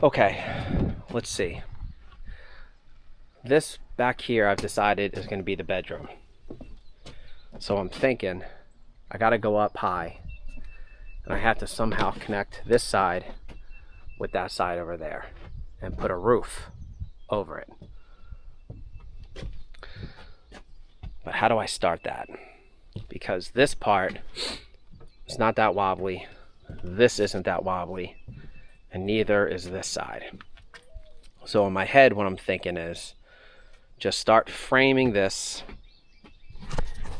Okay, let's see. This back here I've decided is going to be the bedroom. So I'm thinking I got to go up high, and I have to somehow connect this side with that side over there and put a roof over it. But how do I start that? Because this part is not that wobbly, this isn't that wobbly, and neither is this side. So in my head, what I'm thinking is just start framing this,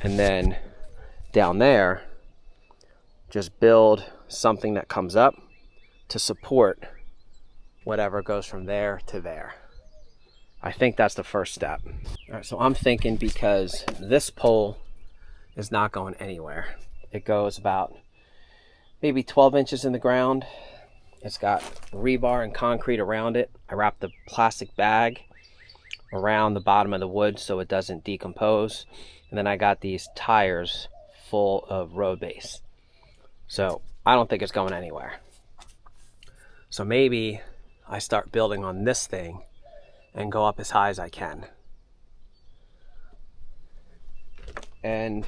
and then down there, just build something that comes up to support whatever goes from there to there. I think that's the first step. All right, so I'm thinking, because this pole is not going anywhere. It goes about maybe 12 inches in the ground. It's got rebar and concrete around it. I wrapped the plastic bag around the bottom of the wood so it doesn't decompose. And then I got these tires full of road base. So I don't think it's going anywhere. So maybe I start building on this thing and go up as high as I can. And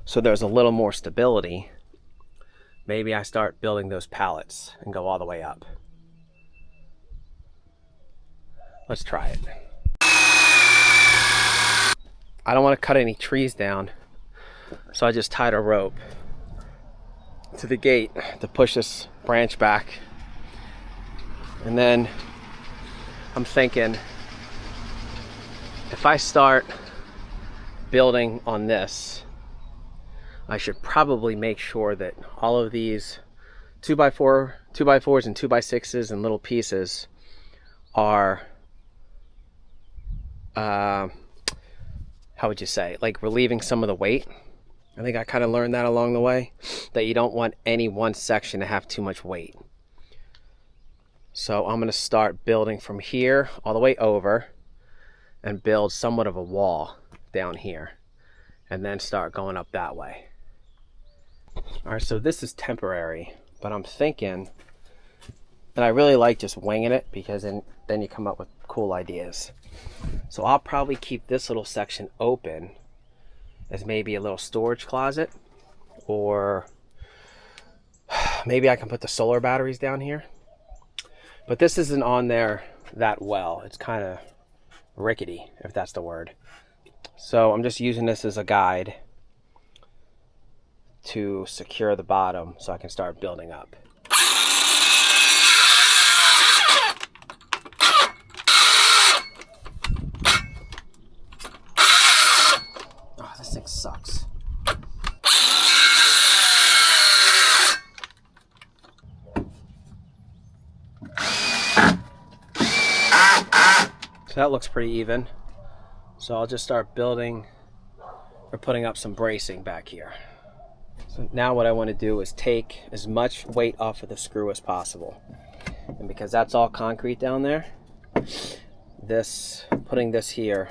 so there's a little more stability. Maybe I start building those pallets and go all the way up. Let's try it. I don't want to cut any trees down, so I just tied a rope to the gate to push this branch back. And then I'm thinking, if I start building on this, I should probably make sure that all of these 2x4, 2x4s and 2x6s and little pieces are, how would you say, like relieving some of the weight. I think I kind of learned that along the way, that you don't want any one section to have too much weight. So I'm going to start building from here all the way over and build somewhat of a wall down here, and then start going up that way. All right, so this is temporary, but I'm thinking, and I really like just winging it, because then you come up with cool ideas. So I'll probably keep this little section open as maybe a little storage closet, or maybe I can put the solar batteries down here. But this isn't on there that well. It's kind of rickety, if that's the word. So I'm just using this as a guide to secure the bottom so I can start building up. Oh, this thing sucks. So that looks pretty even. So I'll just start building or putting up some bracing back here. So now what I want to do is take as much weight off of the screw as possible. And because that's all concrete down there, putting this here,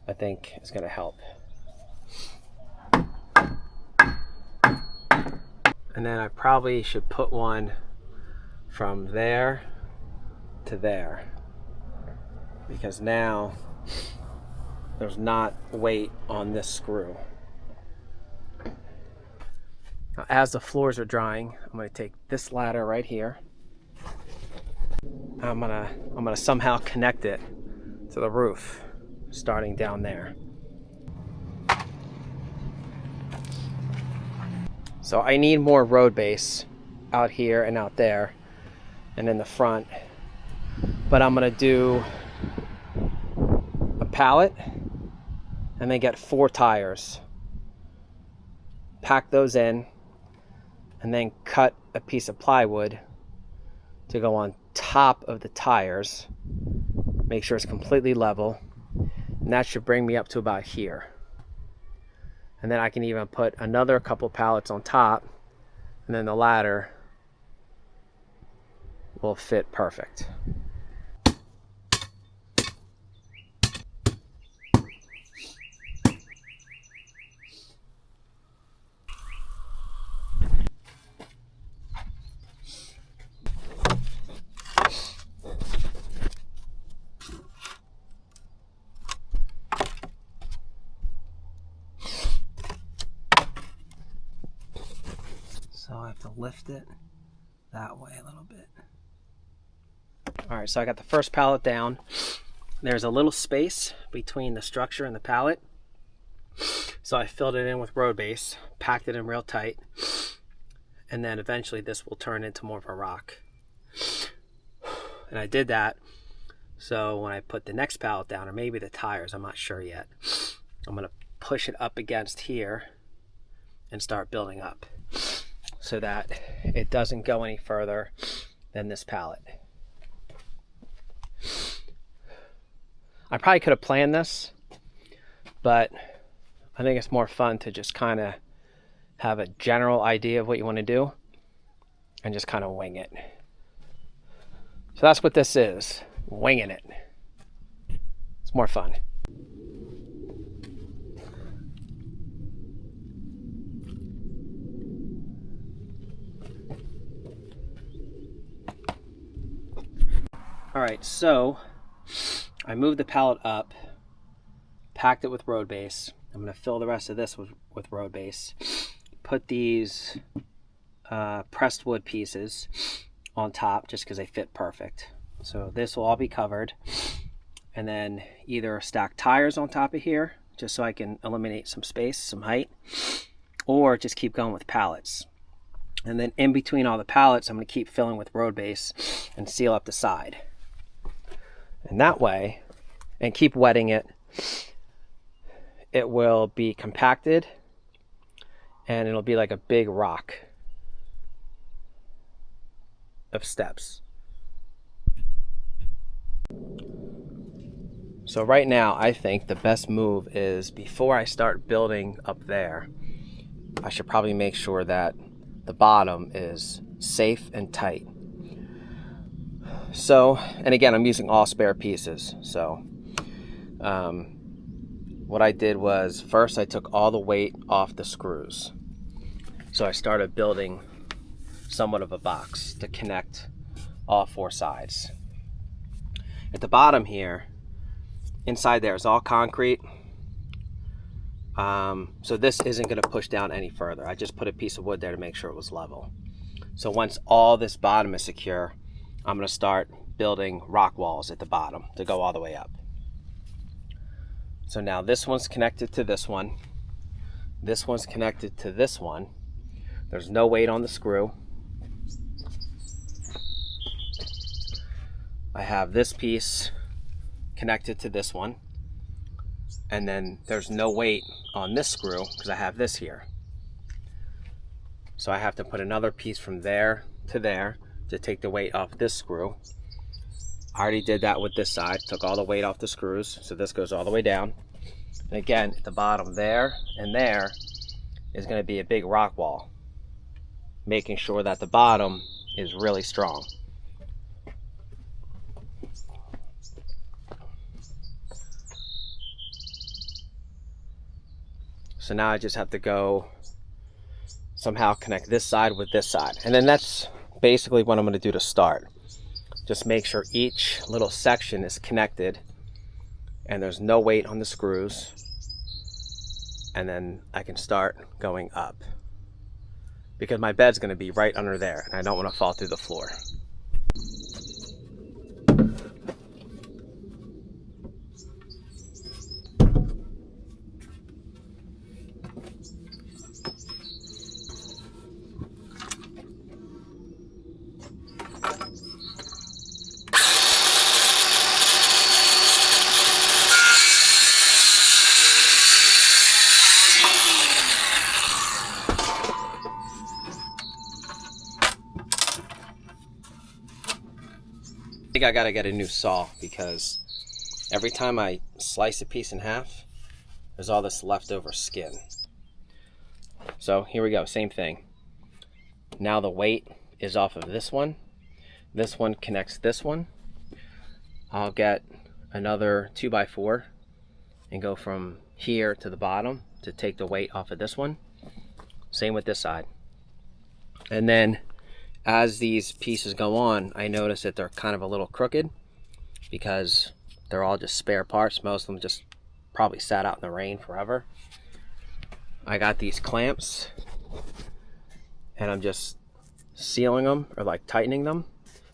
I think is going to help. And then I probably should put one from there to there, because now there's not weight on this screw. Now, as the floors are drying, I'm going to take this ladder right here. I'm gonna somehow connect it to the roof, starting down there. So I need more road base out here and out there and in the front, but I'm gonna do a pallet and then get 4 tires, pack those in, and then cut a piece of plywood to go on top of the tires, make sure it's completely level, and that should bring me up to about here. And then I can even put another couple pallets on top, and then the ladder will fit perfect. lift it that way a little bit. All right, so I got the first pallet down. There's a little space between the structure and the pallet. So I filled it in with road base, packed it in real tight, and then eventually this will turn into more of a rock. And I did that so when I put the next pallet down, or maybe the tires, I'm not sure yet, I'm gonna push it up against here and start building up so that it doesn't go any further than this pallet. I probably could have planned this, but I think it's more fun to just kind of have a general idea of what you want to do and just kind of wing it. So that's what this is, winging it. It's more fun. All right, so I moved the pallet up, packed it with road base. I'm going to fill the rest of this with road base. Put these pressed wood pieces on top just because they fit perfect. So this will all be covered. And then either stack tires on top of here just so I can eliminate some space, some height, or just keep going with pallets. And then in between all the pallets, I'm going to keep filling with road base and seal up the side. And that way, and keep wetting it, it will be compacted and it'll be like a big rock of steps. So right now, I think the best move is before I start building up there, I should probably make sure that the bottom is safe and tight. So, and again, I'm using all spare pieces. So what I did was first I took all the weight off the screws. So I started building somewhat of a box to connect all four sides. At the bottom here, inside there is all concrete. So this isn't going to push down any further. I just put a piece of wood there to make sure it was level. So once all this bottom is secure, I'm going to start building rock walls at the bottom to go all the way up. So now this one's connected to this one. This one's connected to this one. There's no weight on the screw. I have this piece connected to this one. And then there's no weight on this screw because I have this here. So I have to put another piece from there to take the weight off this screw. I already did that with this side, took all the weight off the screws, so this goes all the way down. And again, at the bottom there and there is going to be a big rock wall, making sure that the bottom is really strong. So now I just have to go somehow connect this side with this side. And then that's basically what I'm going to do to start. Just make sure each little section is connected and there's no weight on the screws. And then I can start going up. Because my bed's going to be right under there and I don't want to fall through the floor. I think I gotta get a new saw because every time I slice a piece in half, there's all this leftover skin. So here we go, same thing. Now the weight is off of this one. This one connects this one. I'll get another 2x4 and go from here to the bottom to take the weight off of this one. Same with this side. And then as these pieces go on, I notice that they're kind of a little crooked because they're all just spare parts. Most of them just probably sat out in the rain forever. I got these clamps and I'm just sealing them or like tightening them,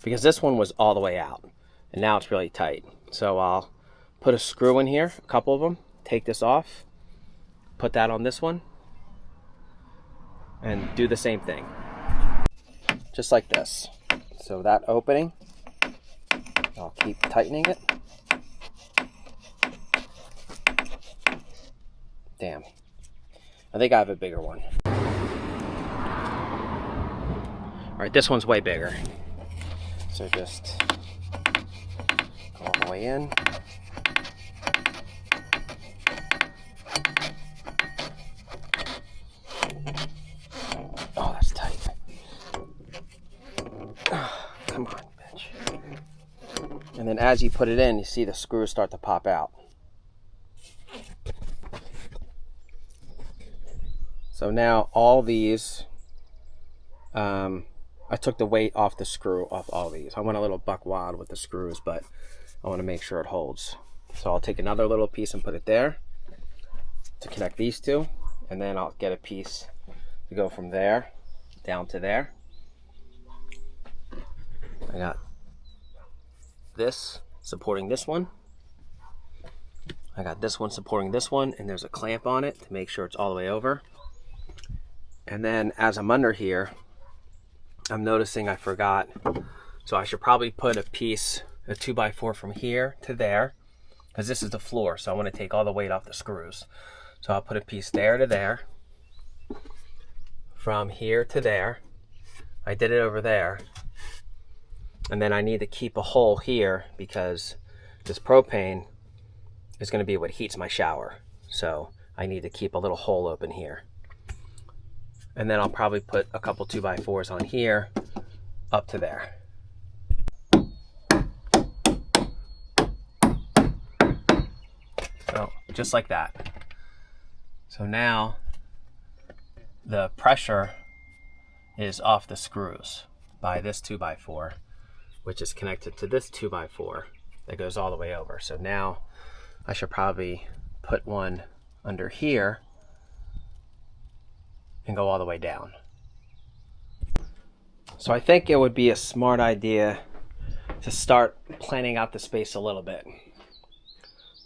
because this one was all the way out and now it's really tight. So I'll put a screw in here, a couple of them, take this off, put that on this one, and do the same thing. Just like this. So that opening, I'll keep tightening it. Damn. I think I have a bigger one. Alright, this one's way bigger. So just go all the way in. Oh, that's tight. Come on, bitch. And then as you put it in, you see the screws start to pop out. So now all these, I took the weight off the screw off all these. I went a little buck wild with the screws, but I want to make sure it holds. So I'll take another little piece and put it there to connect these two, and then I'll get a piece to go from there down to there. I got this supporting this one. I got this one supporting this one, and there's a clamp on it to make sure it's all the way over. And then as I'm under here, I'm noticing I forgot. So I should probably put a piece, a 2x4 from here to there, because this is the floor. So I want to take all the weight off the screws. So I'll put a piece there to there, from here to there. I did it over there. And then I need to keep a hole here because this propane is going to be what heats my shower. So I need to keep a little hole open here. And then I'll probably put a couple 2x4s on here up to there. So just like that. So now the pressure is off the screws by this 2x4, which is connected to this 2x4 that goes all the way over. So now I should probably put one under here and go all the way down. So I think it would be a smart idea to start planning out the space a little bit.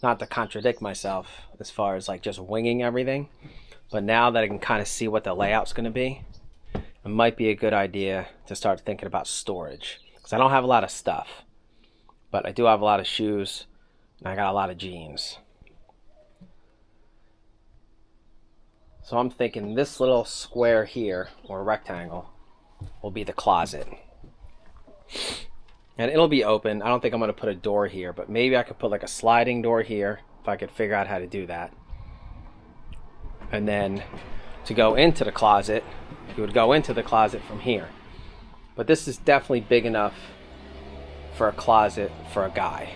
Not to contradict myself as far as like just winging everything, but now that I can kind of see what the layout's going to be, it might be a good idea to start thinking about storage. Because I don't have a lot of stuff, but I do have a lot of shoes and I got a lot of jeans. So I'm thinking this little square here, or rectangle, will be the closet. And it'll be open. I don't think I'm going to put a door here, but maybe I could put like a sliding door here if I could figure out how to do that. And then to go into the closet, you would go into the closet from here. But this is definitely big enough for a closet for a guy.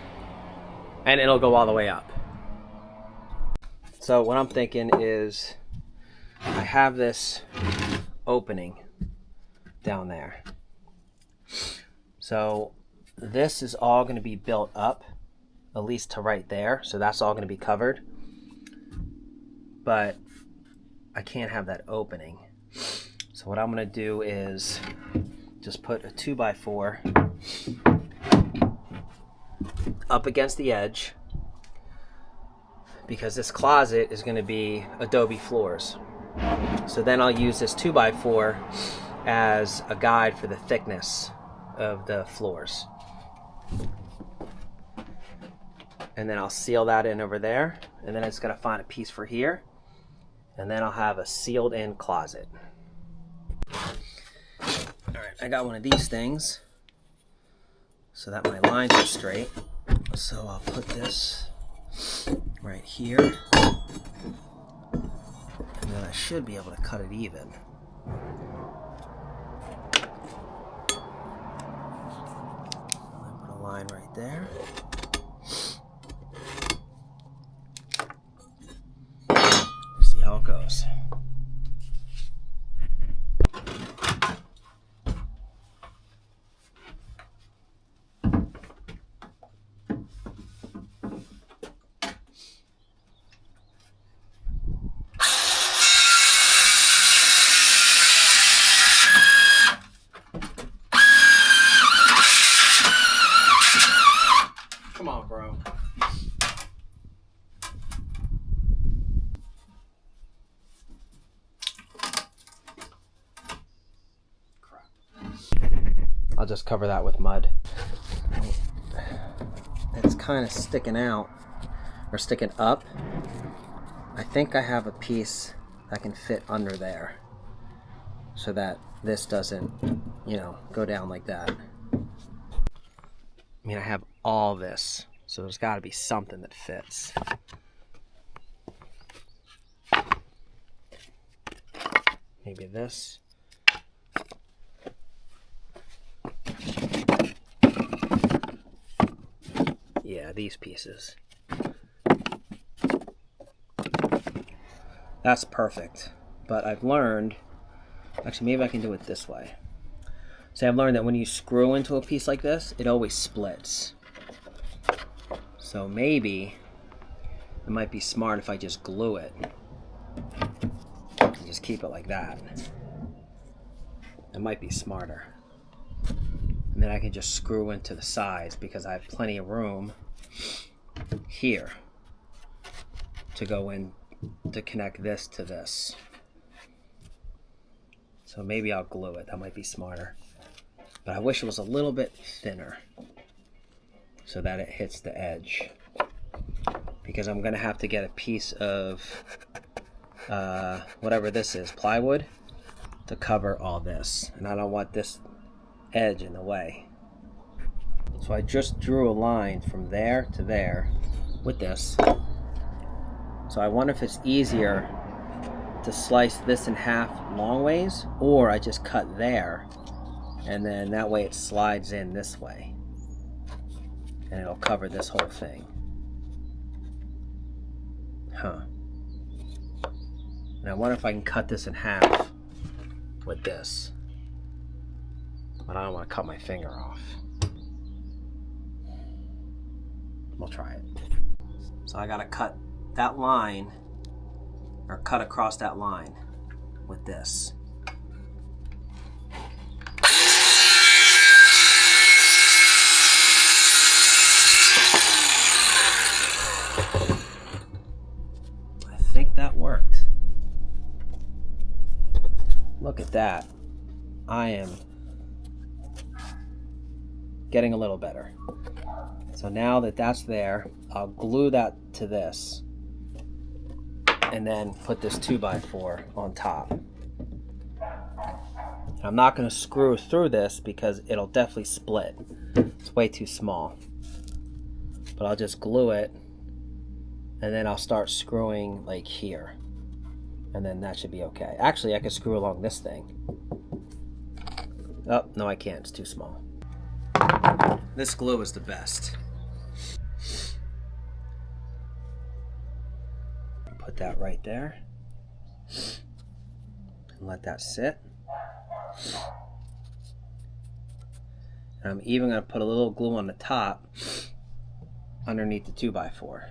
And it'll go all the way up. So what I'm thinking is I have this opening down there. So this is all going to be built up, at least to right there. So that's all going to be covered. But I can't have that opening. So what I'm going to do is just put a 2x4 up against the edge, because this closet is going to be Adobe floors. So then I'll use this 2x4 as a guide for the thickness of the floors. And then I'll seal that in over there, and then it's going to find a piece for here, and then I'll have a sealed in closet. Alright, I got one of these things so that my lines are straight. So I'll put this right here, and then I should be able to cut it even. I'll put a line right there. See how it goes. just cover that with mud. It's kind of sticking out, or sticking up. I think I have a piece that can fit under there so that this doesn't, you know, go down like that. I mean, I have all this, so there's got to be something that fits. Maybe this. Yeah, these pieces. That's perfect. But I've learned, actually maybe I can do it this way. So I've learned that when you screw into a piece like this, it always splits. So maybe it might be smart if I just glue it. And just keep it like that. It might be smarter. And then I can just screw into the sides because I have plenty of room here to go in to connect this to this. So maybe I'll glue it. That might be smarter. But I wish it was a little bit thinner so that it hits the edge. Because I'm going to have to get a piece of whatever this is, plywood, to cover all this. And I don't want this edge in the way. So I just drew a line from there to there with this. So I wonder if it's easier to slice this in half long ways, or I just cut there and then that way it slides in this way and it'll cover this whole thing. Huh. And I wonder if I can cut this in half with this. But I don't want to cut my finger off. We'll try it. So I gotta cut that line, or cut across that line with this. I think that worked. Look at that. I am getting a little better. So now that that's there, I'll glue that to this and then put this 2x4 on top. I'm not going to screw through this because it'll definitely split. It's way too small. But I'll just glue it and then I'll start screwing like here. And then that should be okay. Actually, I could screw along this thing. Oh, no I can't, it's too small. This glue is the best. Put that right there. And let that sit. And I'm even going to put a little glue on the top underneath the 2x4.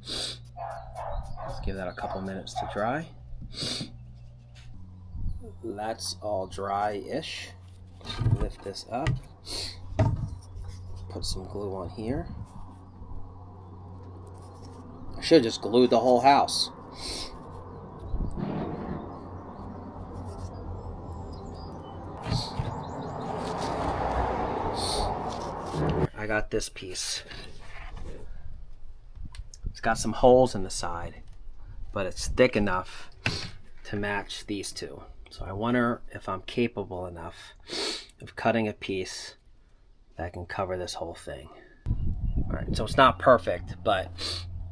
Let's give that a couple minutes to dry. That's all dry-ish. Lift this up. Put some glue on here. I should have just glued the whole house. I got this piece. It's got some holes in the side, but it's thick enough to match these two. So I wonder if I'm capable enough of cutting a piece that can cover this whole thing. All right, so it's not perfect, but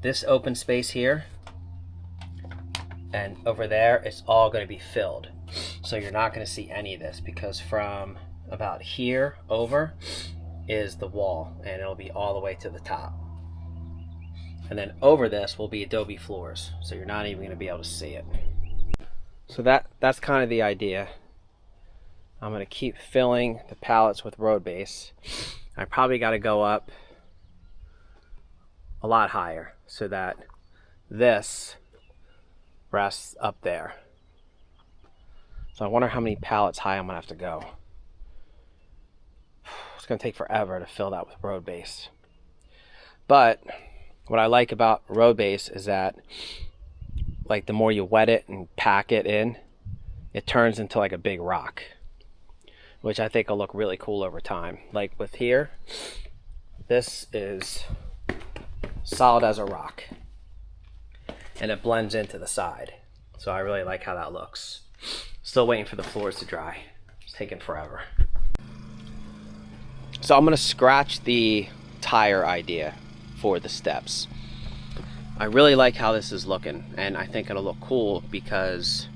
this open space here and over there, it's all going to be filled. So you're not going to see any of this because from about here over is the wall and it'll be all the way to the top. And then over this will be Adobe floors, so you're not even going to be able to see it. So that's kind of the idea. I'm going to keep filling the pallets with road base. I probably got to go up a lot higher so that this rests up there. So I wonder how many pallets high I'm going to have to go. It's going to take forever to fill that with road base. But what I like about road base is that like the more you wet it and pack it in, it turns into like a big rock. which I think will look really cool over time. Like with here, this is solid as a rock, and it blends into the side. So I really like how that looks. Still waiting for the floors to dry. It's taking forever. So I'm gonna scratch the tire idea for the steps. I really like how this is looking, and I think it'll look cool because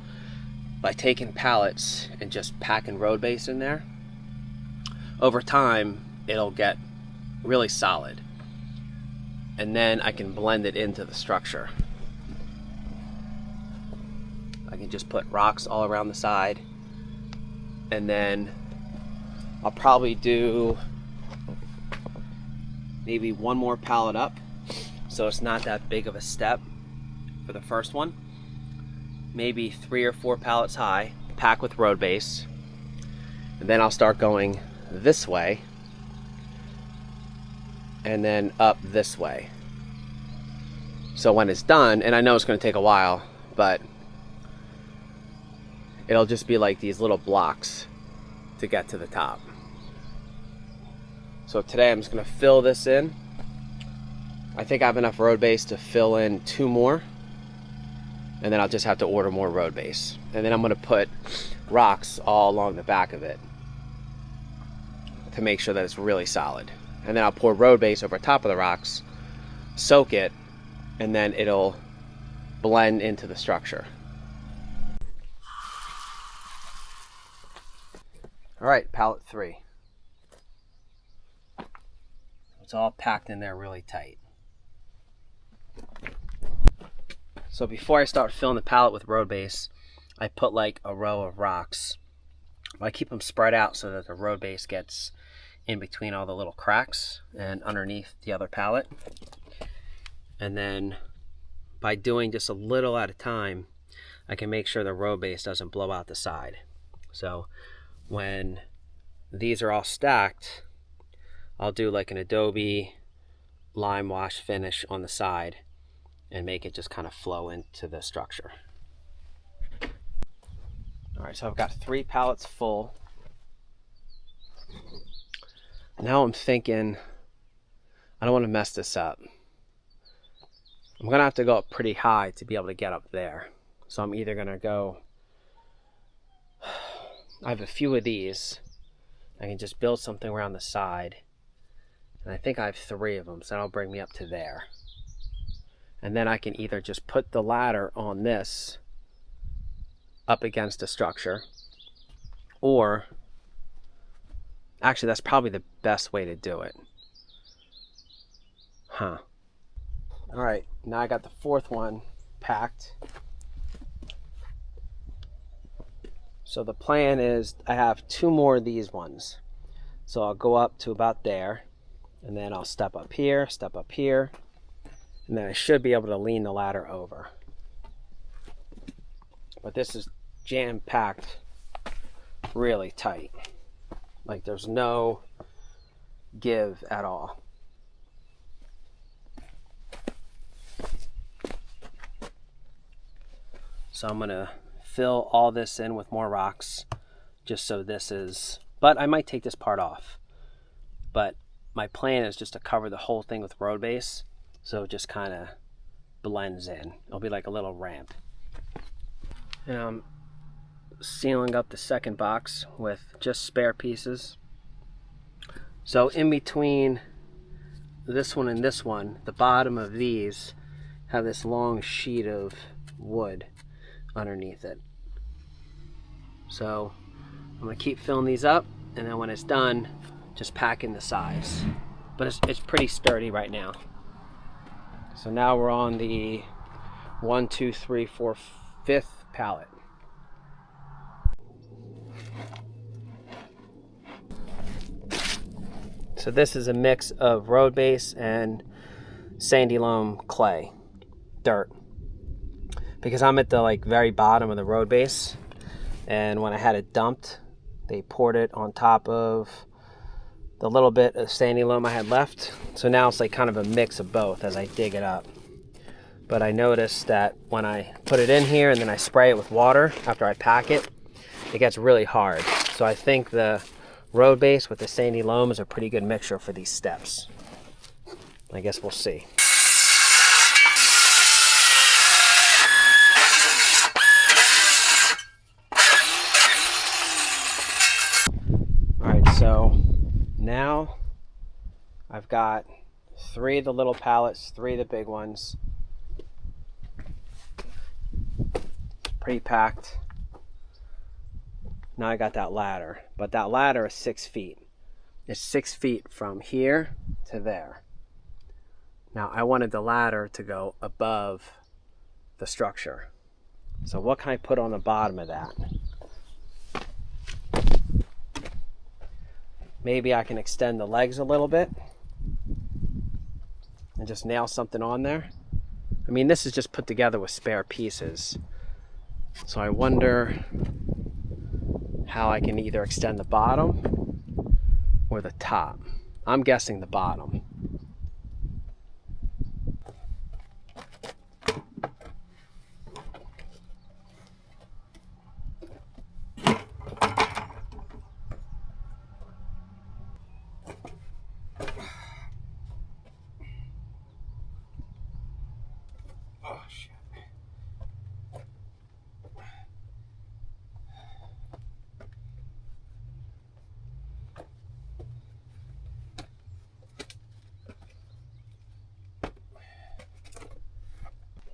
by taking pallets and just packing road base in there, over time it'll get really solid, and then I can blend it into the structure. I can just put rocks all around the side, and then I'll probably do maybe one more pallet up, so it's not that big of a step for the first one. Maybe 3 or 4 pallets high, pack with road base, and then I'll start going this way and then up this way. So when it's done, and I know it's going to take a while, but it'll just be like these little blocks to get to the top. So today I'm just going to fill this in. I think I have enough road base to fill in 2 more, and then I'll just have to order more road base. And then I'm going to put rocks all along the back of it to make sure that it's really solid. And then I'll pour road base over top of the rocks, soak it, and then it'll blend into the structure. All right, pallet 3. It's all packed in there really tight. So before I start filling the pallet with road base, I put like a row of rocks. I keep them spread out so that the road base gets in between all the little cracks and underneath the other pallet. And then by doing just a little at a time, I can make sure the road base doesn't blow out the side. So when these are all stacked, I'll do like an Adobe lime wash finish on the side and make it just kind of flow into the structure. All right, so I've got 3 pallets full. Now I'm thinking, I don't want to mess this up. I'm gonna have to go up pretty high to be able to get up there. So I'm either gonna go, I have a few of these. I can just build something around the side. And I think I have 3 of them, so that'll bring me up to there. And then I can either just put the ladder on this up against the structure, or actually that's probably the best way to do it. All right, now I got the 4th one packed. So the plan is I have 2 more of these ones. So I'll go up to about there, and then I'll step up here, and then I should be able to lean the ladder over. But this is jam-packed really tight. Like there's no give at all. So I'm gonna fill all this in with more rocks, just so this is, but I might take this part off. But my plan is just to cover the whole thing with road base, so it just kind of blends in. It'll be like a little ramp. And I'm sealing up the second box with just spare pieces. So in between this one and this one, the bottom of these have this long sheet of wood underneath it. So I'm gonna keep filling these up, and then when it's done, just pack in the size. But it's pretty sturdy right now. So now we're on the 1, 2, 3, 4, 5th pallet. So this is a mix of road base and sandy loam clay, dirt. Because I'm at the like very bottom of the road base, and when I had it dumped, they poured it on top of the little bit of sandy loam I had left. So now it's like kind of a mix of both as I dig it up. But I noticed that when I put it in here and then I spray it with water after I pack it, it gets really hard. So I think the road base with the sandy loam is a pretty good mixture for these steps. I guess we'll see. Alright, so now I've got 3 of the little pallets, 3 of the big ones. Pretty packed. Now I got that ladder, but that ladder is 6 feet. It's 6 feet from here to there. Now I wanted the ladder to go above the structure. So what can I put on the bottom of that? Maybe I can extend the legs a little bit and just nail something on there. I mean, this is just put together with spare pieces. So I wonder how I can either extend the bottom or the top. I'm guessing the bottom. Oh, shit.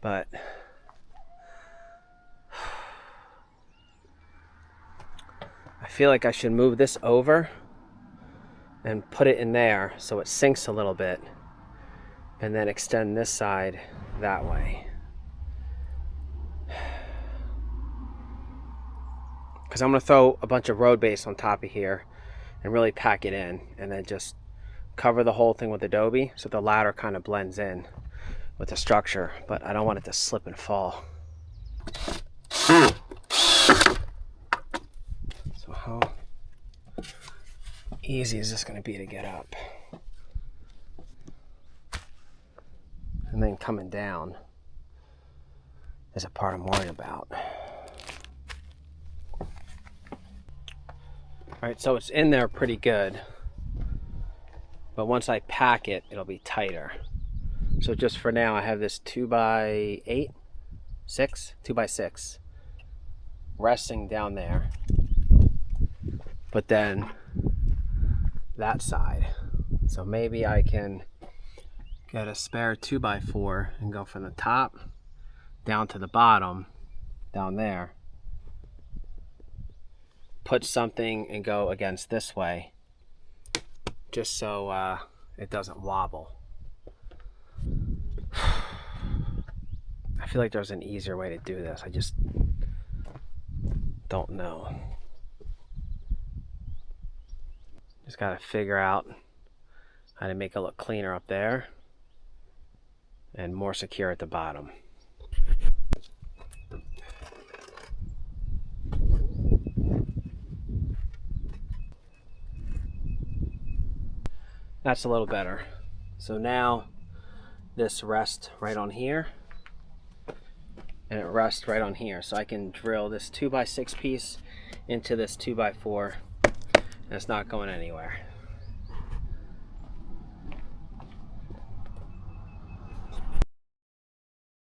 But I feel like I should move this over and put it in there so it sinks a little bit, and then extend this side that way. Because I'm going to throw a bunch of road base on top of here and really pack it in, and then just cover the whole thing with Adobe so the ladder kind of blends in with the structure, but I don't want it to slip and fall. So how easy is this going to be to get up? And then coming down is a part I'm worried about. Alright, so it's in there pretty good, but once I pack it, it'll be tighter. So just for now, I have this 2x8, 2x6 resting down there, but then that side. So maybe I can get a spare 2x4 and go from the top down to the bottom down there, put something and go against this way, just so it doesn't wobble. I feel like there's an easier way to do this. I just don't know. Just gotta figure out how to make it look cleaner up there and more secure at the bottom. That's a little better. So now this rests right on here, and it rests right on here. So I can drill this 2x6 piece into this 2x4, and it's not going anywhere.